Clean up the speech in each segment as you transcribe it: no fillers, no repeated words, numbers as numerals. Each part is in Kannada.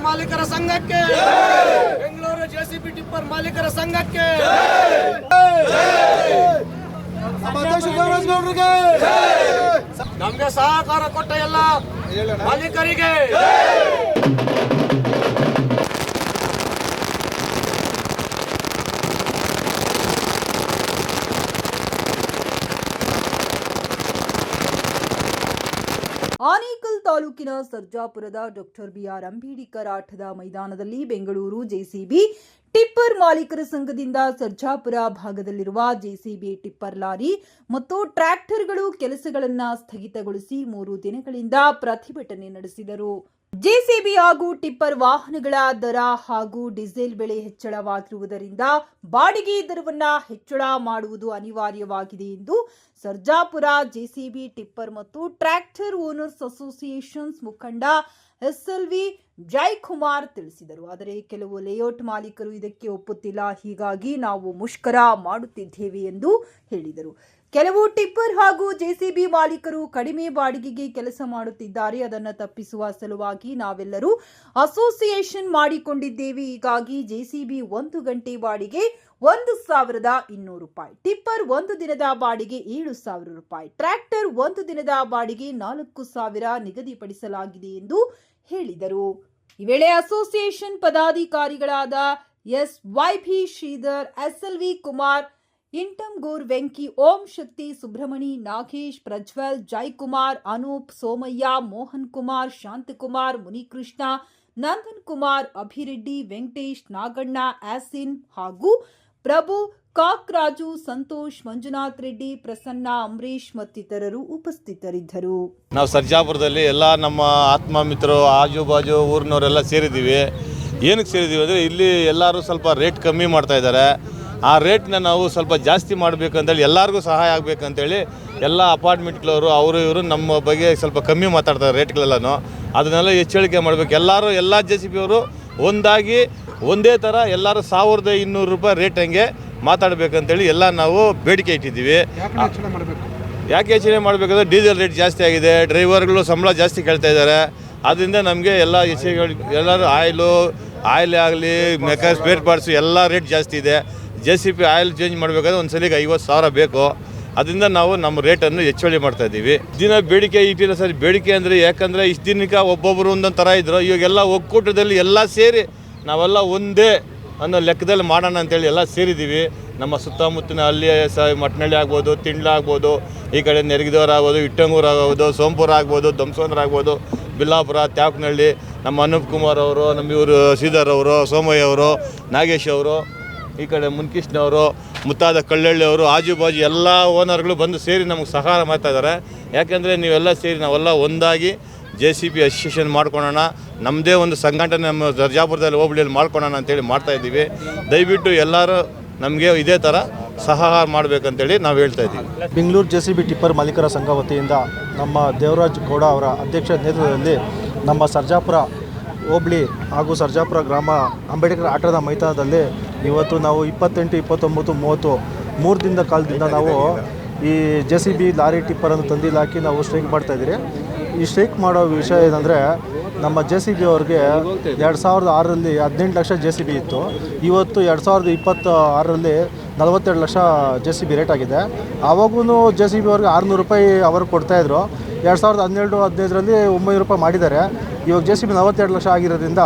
ಮಾಲೀಕರ ಸಂಘಕ್ಕೆ, ಬೆಂಗಳೂರು ಜೆಸಿಬಿ ಟಿಪ್ಪರ್ ಮಾಲೀಕರ ಸಂಘಕ್ಕೆ, ನಮಗೆ ಸಹಕಾರ ಕೊಟ್ಟ ಎಲ್ಲ ಮಾಲೀಕರಿಗೆ ಆನೇಕಲ್ ತಾಲೂಕಿನ ಸರ್ಜಾಪುರದ ಡಾಕ್ಟರ್ ಬಿಆರ್ ಅಂಬೇಡ್ಕರ್ ಆಟದ ಮೈದಾನದಲ್ಲಿ ಬೆಂಗಳೂರು ಜೆಸಿಬಿ ಟಿಪ್ಪರ್ ಮಾಲೀಕರ ಸಂಘದಿಂದ ಸರ್ಜಾಪುರ ಭಾಗದಲ್ಲಿರುವ ಜೆಸಿಬಿ ಟಿಪ್ಪರ್ ಲಾರಿ ಮತ್ತು ಟ್ರ್ಯಾಕ್ಟರ್ಗಳು ಕೆಲಸಗಳನ್ನು ಸ್ಥಗಿತಗೊಳಿಸಿ 3 ದಿನಗಳಿಂದ ಪ್ರತಿಭಟನೆ ನಡೆಸಿದರು. ಜೆಸಿಬಿ ಹಾಗೂ ಟಿಪ್ಪರ್ ವಾಹನಗಳ ದರ ಹಾಗೂ ಡೀಸೆಲ್ ಬೆಲೆ ಹೆಚ್ಚಳವಾಗಿರುವುದರಿಂದ ಬಾಡಿಗೆ ದರವನ್ನು ಹೆಚ್ಚಳ ಮಾಡುವುದು ಅನಿವಾರ್ಯವಾಗಿದೆ ಎಂದು ಸರ್ಜಾಪುರ ಜೆಸಿಬಿ ಟಿಪ್ಪರ್ ಮತ್ತು ಟ್ರ್ಯಾಕ್ಟರ್ ಓನರ್ಸ್ ಅಸೋಸಿಯೇಷನ್ಸ್ ಮುಖಂಡ ಎಸ್ಎಲ್ವಿ ಜಯಕುಮಾರ್ ತಿಳಿಸಿದರು. ಆದರೆ ಕೆಲವು ಲೇಔಟ್ ಮಾಲೀಕರು ಇದಕ್ಕೆ ಒಪ್ಪುತ್ತಿಲ್ಲ, ಹೀಗಾಗಿ ನಾವು ಮುಷ್ಕರ ಮಾಡುತ್ತಿದ್ದೇವೆ ಎಂದು ಹೇಳಿದರು. ಕೆಲವು ಟಿಪ್ಪರ್ ಹಾಗೂ ಜೆಸಿಬಿ ಮಾಲೀಕರು ಕಡಿಮೆ ಬಾಡಿಗೆಗೆ ಕೆಲಸ ಮಾಡುತ್ತಿದ್ದಾರೆ. ಅದನ್ನು ತಪ್ಪಿಸುವ ಸಲುವಾಗಿ ನಾವೆಲ್ಲರೂ ಅಸೋಸಿಯೇಷನ್ ಮಾಡಿಕೊಂಡಿದ್ದೇವೆ. ಹೀಗಾಗಿ ಜೆಸಿಬಿ 1 ಗಂಟೆ ಬಾಡಿಗೆ 1,200 ರೂಪಾಯಿ, ಟಿಪ್ಪರ್ 1 ದಿನದ ಬಾಡಿಗೆ 7,000 ರೂಪಾಯಿ, ಟ್ರ್ಯಾಕ್ಟರ್ 1 ದಿನದ ಬಾಡಿಗೆ 4,000 ನಿಗದಿಪಡಿಸಲಾಗಿದೆ ಎಂದು ಹೇಳಿದರು. ಈ ವೇಳೆ ಅಸೋಸಿಯೇಷನ್ ಪದಾಧಿಕಾರಿಗಳಾದ ಎಸ್ವೈಭಿ ಶ್ರೀಧರ್, ಎಸ್ಎಲ್ವಿ ಕುಮಾರ್, ಇಂಟಂಗೂರ್ ವೆಂಕಿ, ಓಂ ಶಕ್ತಿ, ಸುಬ್ರಹ್ಮಣಿ, ನಾಗೇಶ್, ಪ್ರಜ್ವಲ್, ಜಯಕುಮಾರ್, ಅನೂಪ್, ಸೋಮಯ್ಯ, ಮೋಹನ್ ಕುಮಾರ್, ಶಾಂತಕುಮಾರ್, ಮುನಿಕೃಷ್ಣ, ನಂದನ್ ಕುಮಾರ್, ಅಭಿರೆಡ್ಡಿ, ವೆಂಕಟೇಶ್, ನಾಗಣ್ಣ, ಆಸಿನ್ ಹಾಗೂ ಪ್ರಭು, ಕಾಕ್ರಾಜು, ಸಂತೋಷ್, ಮಂಜುನಾಥ್ ರೆಡ್ಡಿ, ಪ್ರಸನ್ನ, ಅಂಬರೀಶ್ ಮತ್ತಿತರರು ಉಪಸ್ಥಿತರಿದ್ದರು. ನಾವು ಸರ್ಜಾಪುರದಲ್ಲಿ ಎಲ್ಲ ನಮ್ಮ ಆತ್ಮ ಮಿತ್ರರು ಆಜು ಬಾಜು ಊರಿನವರೆಲ್ಲ ಸೇರಿದ್ದೀವಿ. ಏನಕ್ಕೆ ಸೇರಿದ್ದೀವಿ ಅಂದರೆ ಇಲ್ಲಿ ಎಲ್ಲರೂ ಸ್ವಲ್ಪ ರೇಟ್ ಕಮ್ಮಿ ಮಾಡ್ತಾ ಇದ್ದಾರೆ. ಆ ರೇಟ್ನ ನಾವು ಸ್ವಲ್ಪ ಜಾಸ್ತಿ ಮಾಡಬೇಕಂತೇಳಿ ಎಲ್ಲರಿಗೂ ಸಹಾಯ ಆಗಬೇಕಂತೇಳಿ ಎಲ್ಲ ಅಪಾರ್ಟ್ಮೆಂಟ್ಗಳವರು ಅವರು ಇವರು ನಮ್ಮ ಬಗ್ಗೆ ಸ್ವಲ್ಪ ಕಮ್ಮಿ ಮಾತಾಡ್ತಾರೆ ರೇಟ್ಗಳೆಲ್ಲನೂ. ಅದನ್ನೆಲ್ಲ ಹೆಚ್ಚಳಿಕೆ ಮಾಡಬೇಕು. ಎಲ್ಲ ಜೆಸಿಬಿ ಅವರು ಒಂದಾಗಿ ಒಂದೇ ಥರ ಎಲ್ಲರೂ 1,200 ರೂಪಾಯಿ ರೇಟ್ ಹಂಗೆ ಮಾತಾಡಬೇಕಂತೇಳಿ ಎಲ್ಲ ನಾವು ಬೇಡಿಕೆ ಇಟ್ಟಿದ್ದೀವಿ. ಯಾಕೆ ಹೆಚ್ಚಿಗೆ ಮಾಡಬೇಕಂದ್ರೆ ಡೀಸೆಲ್ ರೇಟ್ ಜಾಸ್ತಿ ಆಗಿದೆ, ಡ್ರೈವರ್ಗಳು ಸಂಬಳ ಜಾಸ್ತಿ ಕೇಳ್ತಾ ಇದ್ದಾರೆ. ಅದರಿಂದ ನಮಗೆ ಎಲ್ಲ ಎಲ್ಲರೂ ಆಯಿಲ್ ಆಗಲಿ ಸ್ಪೇರ್ ಪಾರ್ಟ್ಸು ಎಲ್ಲ ರೇಟ್ ಜಾಸ್ತಿ ಇದೆ. ಜೆಸಿಬಿ ಆಯಿಲ್ ಚೇಂಜ್ ಮಾಡಬೇಕಾದ್ರೆ ಒಂದು ಸಲಿಗೆ 50,000 ಬೇಕು. ಅದರಿಂದ ನಾವು ನಮ್ಮ ರೇಟನ್ನು ಹೆಚ್ಚಳ ಮಾಡ್ತಾಯಿದ್ದೀವಿ. ದಿನ ಬೇಡಿಕೆ ಇಟ್ಟಿಲ್ಲ ಸರ್. ಬೇಡಿಕೆ ಅಂದರೆ ಯಾಕಂದರೆ ಇಷ್ಟು ದಿನಕ್ಕೆ ಒಬ್ಬೊಬ್ಬರು ಒಂದೊಂದು ಥರ ಇದ್ದರು. ಇವಾಗೆಲ್ಲ ಒಕ್ಕೂಟದಲ್ಲಿ ಎಲ್ಲ ಸೇರಿ ನಾವೆಲ್ಲ ಒಂದೇ ಅನ್ನೋ ಲೆಕ್ಕದಲ್ಲಿ ಮಾಡೋಣ ಅಂತೇಳಿ ಎಲ್ಲ ಸೇರಿದ್ದೀವಿ. ನಮ್ಮ ಸುತ್ತಮುತ್ತಿನ ಅಲ್ಲಿ ಮಟ್ನಳ್ಳಿ ಆಗ್ಬೋದು, ತಿಂಡ್ಲ ಆಗ್ಬೋದು, ಈ ಕಡೆ ನೆರಗಿದವರ ಆಗ್ಬೋದು, ಇಟ್ಟಂಗೂರು ಆಗ್ಬೋದು, ಸೋಂಪುರ ಆಗ್ಬೋದು, ದಂಸೋಂದ್ರ ಆಗ್ಬೋದು, ಬಿಲ್ಲಾಪುರ, ತ್ಯಾಕನಹಳ್ಳಿ, ನಮ್ಮ ಅನೂಪ್ ಕುಮಾರ್ ಅವರು, ನಮ್ಮ ಇವರು ಶ್ರೀಧರ್ ಅವರು, ಸೋಮಯ್ಯ ಅವರು, ನಾಗೇಶ್ ಅವರು, ಈ ಕಡೆ ಮುನ್ಕೃಷ್ಣ ಅವರು, ಮುತ್ತಾದ ಕಳ್ಳಳ್ಳಿ ಅವರು, ಆಜು ಬಾಜು ಎಲ್ಲ ಓನರ್ಗಳು ಬಂದು ಸೇರಿ ನಮಗೆ ಸಹಾಯ ಮಾಡ್ತಾ ಇದ್ದಾರೆ. ಯಾಕೆಂದರೆ ನೀವೆಲ್ಲ ಸೇರಿ ನಾವೆಲ್ಲ ಒಂದಾಗಿ ಜೆಸಿಬಿ ಅಸೋಸಿಯೇಷನ್ ಮಾಡ್ಕೊಳ್ಳೋಣ, ನಮ್ಮದೇ ಒಂದು ಸಂಘಟನೆ ನಮ್ಮ ಸರ್ಜಾಪುರದಲ್ಲಿ ಹೋಬಳಿಯಲ್ಲಿ ಮಾಡ್ಕೊಳ್ಳೋಣ ಅಂತೇಳಿ ಮಾಡ್ತಾಯಿದ್ದೀವಿ. ದಯವಿಟ್ಟು ಎಲ್ಲರೂ ನಮಗೆ ಇದೇ ಥರ ಸಹಾಯ ಮಾಡಬೇಕಂತೇಳಿ ನಾವು ಹೇಳ್ತಾ ಇದ್ದೀವಿ. ಬೆಂಗಳೂರು ಜೆಸಿಬಿ ಟಿಪ್ಪರ್ ಮಾಲೀಕರ ಸಂಘ ವತಿಯಿಂದ ನಮ್ಮ ದೇವರಾಜ್ ಗೌಡ ಅವರ ಅಧ್ಯಕ್ಷ ನೇತೃತ್ವದಲ್ಲಿ ನಮ್ಮ ಸರ್ಜಾಪುರ ಹೋಬಳಿ ಹಾಗೂ ಸರ್ಜಾಪುರ ಗ್ರಾಮ ಅಂಬೇಡ್ಕರ್ ಆಟದ ಮೈದಾನದಲ್ಲಿ ಇವತ್ತು ನಾವು 28, 29, 30 3 ದಿನದ ಕಾಲದಿಂದ ನಾವು ಈ ಜೆಸಿಬಿ ಲಾರಿ ಟಿಪ್ಪರನ್ನು ತಂದಿಲ್ಲ ಹಾಕಿ ನಾವು ಸ್ಟ್ರೈಕ್ ಮಾಡ್ತಾಯಿದ್ದೀರಿ. ಈ ಸ್ಟ್ರೈಕ್ ಮಾಡೋ ವಿಷಯ ಏನಂದರೆ, ನಮ್ಮ ಜೆಸಿಬಿ ಅವ್ರಿಗೆ 2006ರಲ್ಲಿ 18 ಲಕ್ಷ ಜೆಸಿಬಿ ಇತ್ತು. ಇವತ್ತು 2026ರಲ್ಲಿ 42 ಲಕ್ಷ ಜೆಸಿಬಿ ರೇಟ್ ಆಗಿದೆ. ಆವಾಗೂ ಜೆಸಿಬಿ ಅವ್ರಿಗೆ 600 ರೂಪಾಯಿ ಅವರು ಕೊಡ್ತಾಯಿದ್ರು. 2012-15ರಲ್ಲಿ 900 ರೂಪಾಯಿ ಮಾಡಿದ್ದಾರೆ. ಇವಾಗ ಜೆಸಿಬಿ 42 ಲಕ್ಷ ಆಗಿರೋದ್ರಿಂದ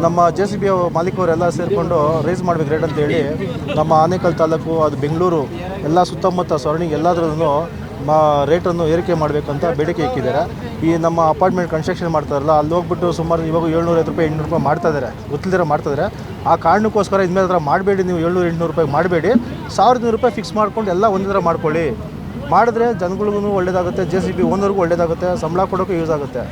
ನಮ್ಮ ಜೆಸಿಬಿ ಮಾಲೀಕವರೆಲ್ಲ ಸೇರಿಕೊಂಡು ರೈಸ್ ಮಾಡಬೇಕು ರೇಟ್ ಅಂತೇಳಿ ನಮ್ಮ ಆನೇಕಲ್ ತಾಲೂಕು, ಅದು ಬೆಂಗಳೂರು ಎಲ್ಲ ಸುತ್ತಮುತ್ತ ಸರೌಂಡಿಂಗ್ ಎಲ್ಲಾದ್ರೂ ರೇಟನ್ನು ಏರಿಕೆ ಮಾಡಬೇಕಂತ ಬೇಡಿಕೆ ಇಕ್ಕಿದ್ದಾರೆ. ಈ ನಮ್ಮ ಅಪಾರ್ಟ್ಮೆಂಟ್ ಕನ್ಸ್ಟ್ರಕ್ಷನ್ ಮಾಡ್ತಾರಲ್ಲ, ಅಲ್ಲಿ ಹೋಗ್ಬಿಟ್ಟು ಸುಮಾರು ಇವಾಗ 750 ರೂಪಾಯಿ 800 ರೂಪಾಯಿ ಮಾಡ್ತಾಯಿದ್ದಾರೆ, ಗೊತ್ತಿಲ್ದಿರ ಮಾಡ್ತಾಯಿದ್ದಾರೆ. ಆ ಕಾರಣಕ್ಕೋಸ್ಕರ ಇನ್ಮೇಲೆ ಥರ ಮಾಡಬೇಡಿ, ನೀವು 700-800 ರೂಪಾಯಿ ಮಾಡಬೇಡಿ, 1,200 ರೂಪಾಯಿ ಫಿಕ್ಸ್ ಮಾಡ್ಕೊಂಡು ಎಲ್ಲ ಒಂದೇ ಥರ ಮಾಡ್ಕೊಳ್ಳಿ. ಮಾಡಿದ್ರೆ ಜನಗಳಿಗೂ ಒಳ್ಳೇದಾಗುತ್ತೆ, ಜೆಸಿಬಿ ಓನರ್ಗೂ ಒಳ್ಳೇದಾಗುತ್ತೆ, ಸಂಬಳ ಕೊಡೋಕ್ಕೂ ಯೂಸ್ ಆಗುತ್ತೆ.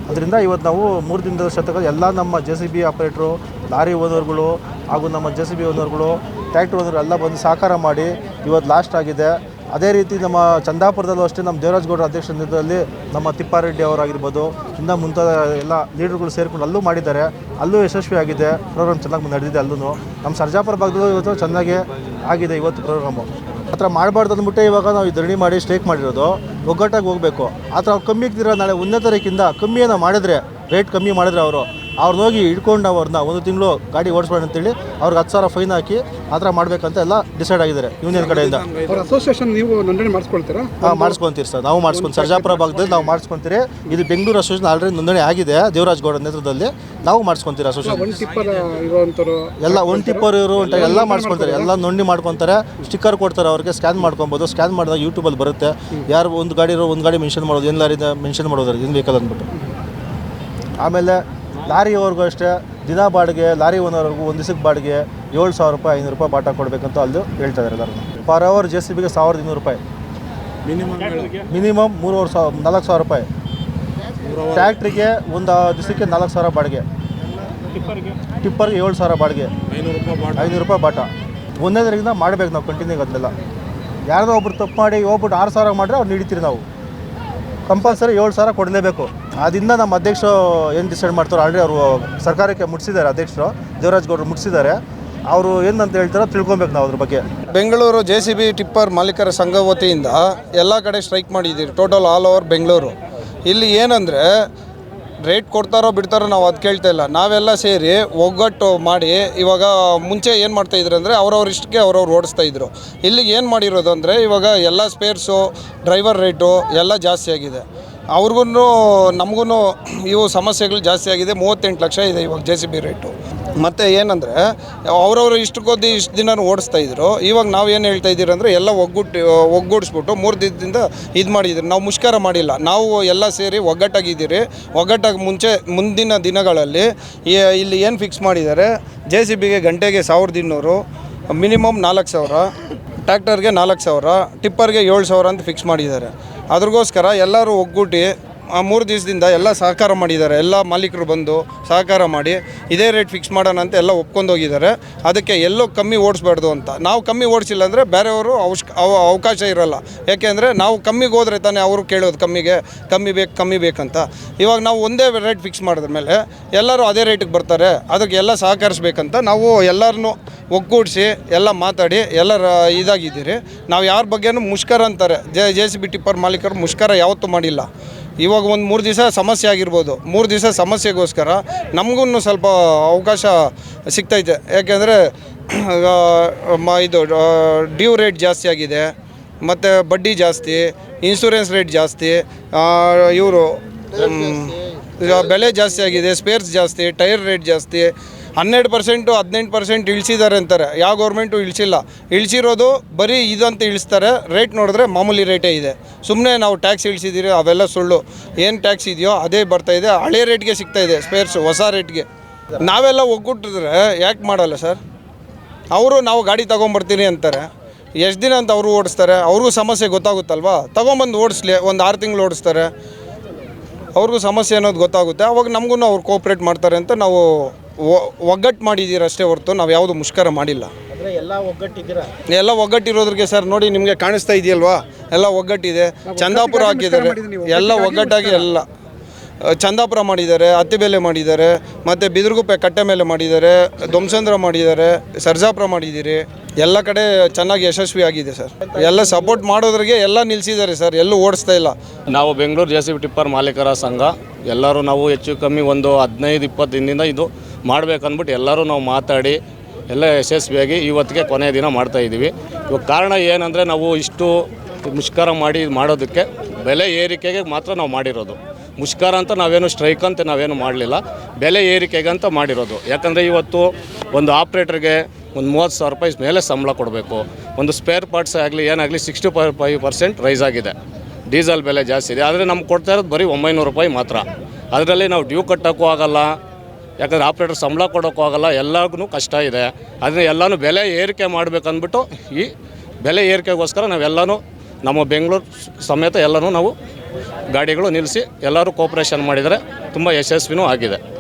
ಅದರಿಂದ ಇವತ್ತು ನಾವು 3 ದಿನದ ಶತಕ ಎಲ್ಲ ನಮ್ಮ ಜೆಸಿಬಿ ಆಪರೇಟ್ರು, ಲಾರಿ ಓನರ್ಗಳು ಹಾಗೂ ನಮ್ಮ ಜೆಸಿಬಿ ಓನರ್ಗಳು, ಟ್ರ್ಯಾಕ್ಟರ್ ಓನರ್ ಎಲ್ಲ ಬಂದು ಸಹಕಾರ ಮಾಡಿ ಇವತ್ತು ಲಾಸ್ಟ್ ಆಗಿದೆ. ಅದೇ ರೀತಿ ನಮ್ಮ ಚಂದಾಪುರದಲ್ಲೂ ಅಷ್ಟೇ ನಮ್ಮ ದೇವರಾಜ್ ಗೌಡರ ಅಧ್ಯಕ್ಷತೆಯಲ್ಲಿ ನಮ್ಮ ತಿಪ್ಪಾರೆಡ್ಡಿ ಅವರಾಗಿರ್ಬೋದು, ಇನ್ನು ಮುಂತಾದ ಎಲ್ಲ ಲೀಡರ್ಗಳು ಸೇರಿಕೊಂಡು ಅಲ್ಲೂ ಮಾಡಿದ್ದಾರೆ. ಅಲ್ಲೂ ಯಶಸ್ವಿಯಾಗಿದೆ, ಪ್ರೋಗ್ರಾಮ್ ಚೆನ್ನಾಗಿ ನಡೆದಿದೆ. ಅಲ್ಲೂ ನಮ್ಮ ಸರ್ಜಾಪುರ ಭಾಗದಲ್ಲೂ ಇವತ್ತು ಚೆನ್ನಾಗಿ ಆಗಿದೆ ಇವತ್ತು ಪ್ರೋಗ್ರಾಮು. ಆ ಥರ ಮಾಡಬಾರ್ದು ಅಂದ್ಬಿಟ್ಟೆ ಇವಾಗ ನಾವು ಈ ಧರಣಿ ಮಾಡಿ ಸ್ಟ್ರೈಕ್ ಮಾಡಿರೋದು. ಒಗ್ಗಟ್ಟಾಗಿ ಹೋಗಬೇಕು. ಆ ಥರ ಕಮ್ಮಿ ಇಕ್ತಿರೋ ನಾಳೆ 1ನೇ ತಾರೀಕಿಂದ ಕಮ್ಮಿ ಏನೋ ಮಾಡಿದ್ರೆ, ರೇಟ್ ಕಮ್ಮಿ ಮಾಡಿದ್ರೆ ಅವರು ಅವ್ರನ್ನ ಹೋಗಿ ಹಿಡ್ಕೊಂಡು ಅವ್ರನ್ನ ಒಂದು ತಿಂಗಳು ಗಾಡಿ ಓಡಿಸ್ಬೇಡ ಅಂತೇಳಿ ಅವ್ರಿಗೆ 10,000 ಫೈನ್ ಹಾಕಿ ಆ ಥರ ಮಾಡಬೇಕಂತ ಎಲ್ಲ ಡಿಸೈಡ್ ಆಗಿದ್ದಾರೆ ಯೂನಿಯನ್ ಕಡೆಯಿಂದ. ಅವ್ರ ಅಸೋಸಿಯೇಷನ್ ನೀವು ನೋಂದಣಿ ಮಾಡಿಸ್ಕೊಳ್ತೀರಾ? ಹಾಂ, ಮಾಡಿಸ್ಕೊಂತೀರಿ ಸರ್, ನಾವು ಮಾಡಿಸ್ಕೊಂಡು ಸರ್ಜಾಪುರ ಭಾಗದಲ್ಲಿ ನಾವು ಮಾಡಿಸ್ಕೊಂತೀರಿ. ಇದು ಬೆಂಗಳೂರು ಅಸೋಸಿಯೇಷನ್ ಆಲ್ರೆಡಿ ನೋಂದಣಿ ಆಗಿದೆ ದೇವರಾಜ್ ಗೌಡ ನೇತೃತ್ವದಲ್ಲಿ, ನಾವು ಮಾಡಿಸ್ಕೊಂತೀರಿ ಅಸೋಸಿಯೇಷನ್. ಒನ್ ಟಿಪ್ಪರ್ ಇರುವಂಥವ್ರು ಎಲ್ಲ ಒನ್ ಟಿಪ್ಪರ್ ಇವರು ಎಲ್ಲ ಮಾಡಿಸ್ಕೊಳ್ತಾರೆ, ಎಲ್ಲ ನೋಂದಣಿ ಮಾಡ್ಕೊತಾರೆ, ಸ್ಟಿಕ್ಕರ್ ಕೊಡ್ತಾರೆ, ಅವ್ರಿಗೆ ಸ್ಕ್ಯಾನ್ ಮಾಡ್ಕೊಬೋದು. ಸ್ಕ್ಯಾನ್ ಮಾಡಿದಾಗ ಯೂಟ್ಯೂಬಲ್ಲಿ ಬರುತ್ತೆ ಯಾರು ಒಂದು ಗಾಡಿ ಇರೋ ಒಂದು ಗಾಡಿ ಮೆನ್ಷನ್ ಮಾಡೋದು, ಏನು ಲಾರಿಯಿಂದ ಮೆನ್ಷನ್ ಮಾಡೋದು ಏನು ವೆಹಿಕಲ್ ಅಂದ್ಬಿಟ್ಟು. ಆಮೇಲೆ ಲಾರಿಯವ್ರಿಗೂ ಅಷ್ಟೇ ದಿನ ಬಾಡಿಗೆ, ಲಾರಿ ಓನರ್ಗೂ ಒಂದು ದಿವಸಕ್ಕೆ ಬಾಡಿಗೆ 7,000 ರೂಪಾಯಿ 500 ರೂಪಾಯಿ ಬಾಟ ಕೊಡಬೇಕಂತ ಅಲ್ಲಿ ಹೇಳ್ತಾ ಇದ್ದಾರೆ ಎಲ್ಲರೂ. ಪರ್ ಅವರ್ JCBಗೆ 1,200 ರೂಪಾಯಿ ಮಿನಿಮಮ್ 4,000 ರೂಪಾಯಿ. ಟ್ಯಾಕ್ಟ್ರಿಗೆ ಒಂದು ದಿವಸಕ್ಕೆ 4,000 ಬಾಡಿಗೆ, ಟಿಪ್ಪರ್ಗೆ 7,000 ಬಾಡಿಗೆ, 500 ರೂಪಾಯಿ ಬಾಟ. ಒಂದನೇದರಿಂದ ಮಾಡಬೇಕು ನಾವು ಕಂಟಿನ್ಯೂ ಅದನ್ನೆಲ್ಲ. ಯಾರ್ದೋ ಒಬ್ರು ತಪ್ಪು ಮಾಡಿ ಹೋಗ್ಬಿಟ್ಟು 6,000 ಮಾಡಿದ್ರೆ ಅವ್ರು ಹಿಡಿತೀರಿ ನಾವು. ಕಂಪಲ್ಸರಿ 7,000 ಕೊಡಲೇಬೇಕು. ಅದರಿಂದ ನಮ್ಮ ಅಧ್ಯಕ್ಷರು ಏನು ಡಿಸೈಡ್ ಮಾಡ್ತಾರೆ ಆಲ್ರೆಡಿ ಅವರು ಸರ್ಕಾರಕ್ಕೆ ಮುಟ್ಟಿಸಿದ್ದಾರೆ, ಅಧ್ಯಕ್ಷರು ದೇವರಾಜ್ ಗೌಡರು ಮುಟ್ಟಿಸಿದ್ದಾರೆ. ಅವರು ಏನಂತ ಹೇಳ್ತಾರೋ ತಿಳ್ಕೊಬೇಕು ನಾವು ಅದ್ರ ಬಗ್ಗೆ. ಬೆಂಗಳೂರು JCB ಟಿಪ್ಪರ್ ಮಾಲೀಕರ ಸಂಘ ವತಿಯಿಂದ ಎಲ್ಲ ಕಡೆ ಸ್ಟ್ರೈಕ್ ಮಾಡಿದ್ದೀರಿ, ಟೋಟಲ್ ಆಲ್ ಓವರ್ ಬೆಂಗಳೂರು. ಇಲ್ಲಿ ಏನಂದರೆ ರೇಟ್ ಕೊಡ್ತಾರೋ ಬಿಡ್ತಾರೋ ನಾವು ಅದು ಕೇಳ್ತಾ ಇಲ್ಲ. ನಾವೆಲ್ಲ ಸೇರಿ ಒಗ್ಗಟ್ಟು ಮಾಡಿ ಇವಾಗ ಮುಂಚೆ ಏನು ಮಾಡ್ತಾಯಿದ್ರು ಅಂದರೆ ಅವ್ರವ್ರ ಇಷ್ಟಕ್ಕೆ ಅವ್ರವ್ರು ಓಡಿಸ್ತಾಯಿದ್ರು. ಇಲ್ಲಿಗೆ ಏನು ಮಾಡಿರೋದು ಅಂದರೆ ಇವಾಗ ಎಲ್ಲ ಸ್ಪೇರ್ಸು, ಡ್ರೈವರ್ ರೇಟು ಎಲ್ಲ ಜಾಸ್ತಿ ಆಗಿದೆ. ಅವ್ರಿಗೂ ನಮಗೂ ಇವು ಸಮಸ್ಯೆಗಳು ಜಾಸ್ತಿ ಆಗಿದೆ. 38 ಲಕ್ಷ ಇದೆ ಇವಾಗ JCB ರೇಟು. ಮತ್ತು ಏನಂದರೆ ಅವ್ರವ್ರು ಇಷ್ಟಕ್ಕೋದಿ ಇಷ್ಟು ದಿನ ಓಡಿಸ್ತಾಯಿದ್ರು. ಇವಾಗ ನಾವು ಏನು ಹೇಳ್ತಾ ಇದ್ದೀರಿ ಅಂದರೆ ಎಲ್ಲ ಒಗ್ಗೂಡಿಸ್ಬಿಟ್ಟು 3 ದಿನದಿಂದ ಇದು ಮಾಡಿದ್ದೀರಿ. ನಾವು ಮುಷ್ಕರ ಮಾಡಿಲ್ಲ, ನಾವು ಎಲ್ಲ ಸೇರಿ ಒಗ್ಗಟ್ಟಾಗಿದ್ದೀರಿ. ಒಗ್ಗಟ್ಟಾಗಿ ಮುಂದಿನ ದಿನಗಳಲ್ಲಿ ಇಲ್ಲಿ ಏನು ಫಿಕ್ಸ್ ಮಾಡಿದ್ದಾರೆ, JCBಗೆ ಗಂಟೆಗೆ 1,200, ಮಿನಿಮಮ್ 4,000, ಟ್ರ್ಯಾಕ್ಟರ್ಗೆ 4,000, ಟಿಪ್ಪರ್ಗೆ 7,000 ಅಂತ ಫಿಕ್ಸ್ ಮಾಡಿದ್ದಾರೆ. ಅದ್ರಗೋಸ್ಕರ ಎಲ್ಲರೂ ಒಗ್ಗೂಡಿ 3 ದಿವಸದಿಂದ ಎಲ್ಲ ಸಹಕಾರ ಮಾಡಿದ್ದಾರೆ. ಎಲ್ಲ ಮಾಲೀಕರು ಬಂದು ಸಹಕಾರ ಮಾಡಿ ಇದೇ ರೇಟ್ ಫಿಕ್ಸ್ ಮಾಡೋಣ ಅಂತ ಎಲ್ಲ ಒಪ್ಕೊಂಡು ಹೋಗಿದ್ದಾರೆ. ಅದಕ್ಕೆ ಎಲ್ಲೋ ಕಮ್ಮಿ ಓಡಿಸ್ಬಾರ್ದು ಅಂತ. ನಾವು ಕಮ್ಮಿ ಓಡಿಸಿಲ್ಲ ಅಂದರೆ ಬೇರೆಯವರು ಅವಕಾಶ ಇರೋಲ್ಲ. ಯಾಕೆಂದರೆ ನಾವು ಕಮ್ಮಿಗೆ ಹೋದರೆ ತಾನೇ ಅವರು ಕೇಳೋದು ಕಮ್ಮಿ ಬೇಕಂತ. ಇವಾಗ ನಾವು ಒಂದೇ ರೇಟ್ ಫಿಕ್ಸ್ ಮಾಡಿದ ಮೇಲೆ ಎಲ್ಲರೂ ಅದೇ ರೇಟಿಗೆ ಬರ್ತಾರೆ. ಅದಕ್ಕೆ ಎಲ್ಲ ಸಹಕರಿಸ್ಬೇಕಂತ ನಾವು ಎಲ್ಲರನ್ನೂ ಒಗ್ಗೂಡಿಸಿ ಎಲ್ಲ ಮಾತಾಡಿ ಎಲ್ಲರ ಇದಾಗಿದ್ದೀರಿ. ನಾವು ಯಾರ ಬಗ್ಗೆನೂ ಮುಷ್ಕರ ಅಂತಾರೆ, JCB ಟಿಪ್ಪರ್ ಮಾಲೀಕರು ಮುಷ್ಕರ ಯಾವತ್ತೂ ಮಾಡಿಲ್ಲ. ಇವಾಗ ಒಂದು 3 ದಿವಸ ಸಮಸ್ಯೆ ಆಗಿರ್ಬೋದು, 3 ದಿವಸ ಸಮಸ್ಯೆಗೋಸ್ಕರ ನಮಗೂ ಸ್ವಲ್ಪ ಅವಕಾಶ ಸಿಗ್ತೈತೆ. ಯಾಕೆಂದರೆ ಇದು ಡ್ಯೂ ರೇಟ್ ಜಾಸ್ತಿ ಆಗಿದೆ, ಮತ್ತು ಬಡ್ಡಿ ಜಾಸ್ತಿ, ಇನ್ಶೂರೆನ್ಸ್ ರೇಟ್ ಜಾಸ್ತಿ, ಇವರು ಬೆಲೆ ಜಾಸ್ತಿ ಆಗಿದೆ, ಸ್ಪೇರ್ಸ್ ಜಾಸ್ತಿ, ಟೈರ್ ರೇಟ್ ಜಾಸ್ತಿ. 12% 18% ಇಳಿಸಿದ್ದಾರೆ ಅಂತಾರೆ. ಯಾವ ಗೌರ್ಮೆಂಟು ಇಳಿಸಿಲ್ಲ. ಇಳಿಸಿರೋದು ಬರೀ ಇದಂತ ಇಳಿಸ್ತಾರೆ. ರೇಟ್ ನೋಡಿದ್ರೆ ಮಾಮೂಲಿ ರೇಟೇ ಇದೆ. ಸುಮ್ಮನೆ ನಾವು ಟ್ಯಾಕ್ಸ್ ಇಳಿಸಿದ್ದೀರಿ ಅವೆಲ್ಲ ಸುಳ್ಳು. ಏನು ಟ್ಯಾಕ್ಸ್ ಇದೆಯೋ ಅದೇ ಬರ್ತಾಯಿದೆ. ಹಳೆ ರೇಟ್ಗೆ ಸಿಗ್ತಾಯಿದೆ ಸ್ಪೇರ್ಸು, ಹೊಸ ರೇಟ್ಗೆ. ನಾವೆಲ್ಲ ಒಗ್ಗೂಟಿದ್ರೆ ಯಾಕೆ ಮಾಡಲ್ಲ ಸರ್? ಅವರು ನಾವು ಗಾಡಿ ತೊಗೊಂಬರ್ತೀನಿ ಅಂತಾರೆ. ಎಷ್ಟು ದಿನ ಅಂತ ಅವರು ಓಡಿಸ್ತಾರೆ? ಅವ್ರಿಗೂ ಸಮಸ್ಯೆ ಗೊತ್ತಾಗುತ್ತಲ್ವ. ತೊಗೊಂಬಂದು ಓಡಿಸ್ಲಿ, ಒಂದು 6 ತಿಂಗಳು ಓಡಿಸ್ತಾರೆ, ಅವ್ರಿಗೂ ಸಮಸ್ಯೆ ಅನ್ನೋದು ಗೊತ್ತಾಗುತ್ತೆ. ಅವಾಗ ನಮಗೂ ಅವ್ರು ಕೋಪ್ರೇಟ್ ಮಾಡ್ತಾರೆ ಅಂತ ನಾವು ಒಗ್ಗಟ್ಟು ಮಾಡಿದ್ದೀರ ಅಷ್ಟೇ ಹೊರತು ನಾವು ಯಾವುದು ಮುಷ್ಕರ ಮಾಡಿಲ್ಲ. ಎಲ್ಲ ಒಗ್ಗಟ್ಟಿರೋದ್ರಿಗೆ ಸರ್ ನೋಡಿ, ನಿಮಗೆ ಕಾಣಿಸ್ತಾ ಇದೆಯಲ್ವಾ, ಎಲ್ಲ ಒಗ್ಗಟ್ಟಿದೆ. ಚಂದಾಪುರ ಹಾಕಿದ್ದಾರೆ, ಎಲ್ಲ ಒಗ್ಗಟ್ಟಾಗಿ ಎಲ್ಲ ಚಂದಾಪುರ ಮಾಡಿದ್ದಾರೆ, ಅತ್ತಿಬೇಲೆ ಮಾಡಿದ್ದಾರೆ, ಮತ್ತು ಬಿದಿರುಗುಪ್ಪೆ ಕಟ್ಟೆ ಮೇಲೆ ಮಾಡಿದ್ದಾರೆ, ದೊಮ್ಸಂದ್ರ ಮಾಡಿದ್ದಾರೆ, ಸರ್ಜಾಪುರ ಮಾಡಿದ್ದೀರಿ. ಎಲ್ಲ ಕಡೆ ಚೆನ್ನಾಗಿ ಯಶಸ್ವಿ ಆಗಿದೆ ಸರ್. ಎಲ್ಲ ಸಪೋರ್ಟ್ ಮಾಡೋದ್ರಿಗೆ ಎಲ್ಲ ನಿಲ್ಲಿಸಿದ್ದಾರೆ ಸರ್, ಎಲ್ಲೂ ಓಡಿಸ್ತಾ ಇಲ್ಲ. ನಾವು ಬೆಂಗಳೂರು JCB ಟಿಪ್ಪರ್ ಮಾಲೀಕರ ಸಂಘ ಎಲ್ಲರೂ ನಾವು ಹೆಚ್ಚು ಕಮ್ಮಿ ಒಂದು 15-20 ದಿನದಿಂದ ಇದು ಮಾಡಬೇಕಂದ್ಬಿಟ್ಟು ಎಲ್ಲರೂ ನಾವು ಮಾತಾಡಿ ಎಲ್ಲ ಯಶಸ್ವಿಯಾಗಿ ಇವತ್ತಿಗೆ ಕೊನೆಯ ದಿನ ಮಾಡ್ತಾಯಿದ್ದೀವಿ. ಇವಾಗ ಕಾರಣ ಏನಂದರೆ ನಾವು ಇಷ್ಟು ಮುಷ್ಕರ ಮಾಡೋದಕ್ಕೆ ಬೆಲೆ ಏರಿಕೆಗೆ ಮಾತ್ರ ನಾವು ಮಾಡಿರೋದು. ಮುಷ್ಕರ ಅಂತ ನಾವೇನು ಸ್ಟ್ರೈಕ್ ಅಂತ ನಾವೇನು ಮಾಡಲಿಲ್ಲ, ಬೆಲೆ ಏರಿಕೆಗಂತ ಮಾಡಿರೋದು. ಯಾಕಂದರೆ ಇವತ್ತು ಒಂದು ಆಪ್ರೇಟ್ರಿಗೆ ಒಂದು 30,000 ರೂಪಾಯಿ ಮೇಲೆ ಸಂಬಳ ಕೊಡಬೇಕು. ಒಂದು ಸ್ಪೇರ್ ಪಾರ್ಟ್ಸ್ ಆಗಲಿ ಏನಾಗಲಿ 65% ರೈಸ್ ಆಗಿದೆ. ಡೀಸೆಲ್ ಬೆಲೆ ಜಾಸ್ತಿ ಇದೆ. ಆದರೆ ನಮ್ಗೆ ಕೊಡ್ತಾ ಇರೋದು ಬರೀ 900 ರೂಪಾಯಿ ಮಾತ್ರ. ಅದರಲ್ಲಿ ನಾವು ಡ್ಯೂ ಕಟ್ಟೋಕ್ಕೂ ಆಗೋಲ್ಲ, ಯಾಕಂದರೆ ಆಪ್ರೇಟರ್ ಸಂಬಳ ಕೊಡೋಕ್ಕೂ ಆಗೋಲ್ಲ, ಎಲ್ಲರಿಗೂ ಕಷ್ಟ ಇದೆ. ಅದನ್ನ ಎಲ್ಲನೂ ಬೆಲೆ ಏರಿಕೆ ಮಾಡಬೇಕಂದ್ಬಿಟ್ಟು ಈ ಬೆಲೆ ಏರಿಕೆಗೋಸ್ಕರ ನಾವೆಲ್ಲನೂ ನಮ್ಮ ಬೆಂಗಳೂರು ಸಮೇತ ಎಲ್ಲನೂ ನಾವು ಗಾಡಿಗಳು ನಿಲ್ಲಿಸಿ ಎಲ್ಲರೂ ಕೋಪ್ರೇಷನ್ ಮಾಡಿದರೆ ತುಂಬ ಯಶಸ್ವಿನೂ ಆಗಿದೆ.